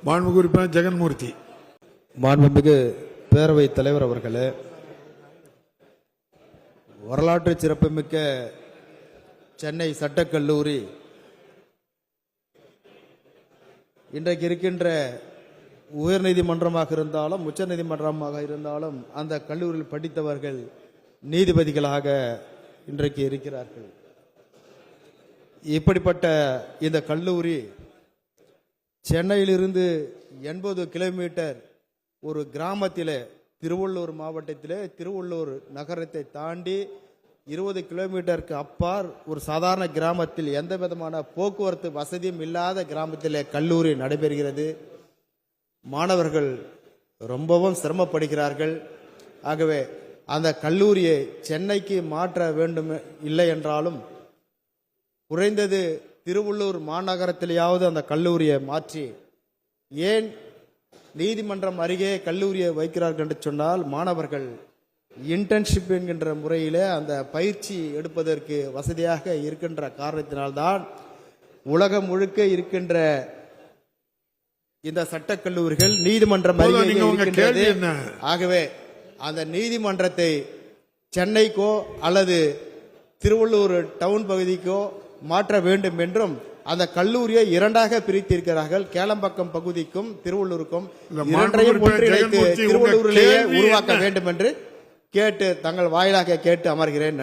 மாண்புமிகு உறுப்பினர் ஜெகன்மூர்த்தி. மாண்புமிகு பேரவைத் தலைவர் அவர்களே, வரலாற்று சிறப்புமிக்க சென்னை சட்டக்கல்லூரி இன்றைக்கு இருக்கின்ற உயர்நீதிமன்றமாக இருந்தாலும் உச்ச நீதிமன்றமாக இருந்தாலும் அந்த கல்லூரியில் படித்தவர்கள் நீதிபதிகளாக இன்றைக்கு இருக்கிறார்கள். இப்படிப்பட்ட இந்த கல்லூரி சென்னையிலிருந்து 80 கிலோமீட்டர் ஒரு கிராமத்தில், திருவள்ளூர் மாவட்டத்தில் திருவள்ளூர் நகரத்தை தாண்டி 20 கிலோமீட்டருக்கு அப்பால் ஒரு சாதாரண கிராமத்தில் எந்த விதமான போக்குவரத்து வசதியும் இல்லாத கிராமத்தில் கல்லூரி நடைபெறுகிறது. மாணவர்கள் ரொம்பவும் சிரமப்படுகிறார்கள். ஆகவே அந்த கல்லூரியை சென்னைக்கு மாற்ற வேண்டும், இல்லை என்றாலும் குறைந்தது திருவள்ளூர் மாநகரத்திலேயாவது அந்த கல்லூரியை மாற்றி, ஏன் நீதிமன்றம் அருகே கல்லூரியை வைக்கிறார்கள் என்று சொன்னால், மாணவர்கள் இன்டர்ன்ஷிப் என்கின்ற முறையில் அந்த பயிற்சி எடுப்பதற்கு வசதியாக இருக்கின்ற காரணத்தினால்தான் உலகம் முழுக்க இருக்கின்ற இந்த சட்டக்கல்லூரிகள் நீதிமன்றம் அருகே இருக்கின்றது. ஆகவே அந்த நீதிமன்றத்தை சென்னைக்கோ அல்லது திருவள்ளூர் டவுன் பகுதிக்கோ மாற்ற வேண்டும் என்றும் அந்த கல்லூரியை இரண்டாக பிரித்திருக்கிறார்கள். கேளம்பாக்கம் பகுதிக்கும் திருவள்ளூருக்கும் இரண்டையும் ஒன்றிணைத்து திருவள்ளூரிலேயே உருவாக்க வேண்டும் என்று கேட்டு தங்கள் வாயிலாக கேட்டு அமர்கிறேன்.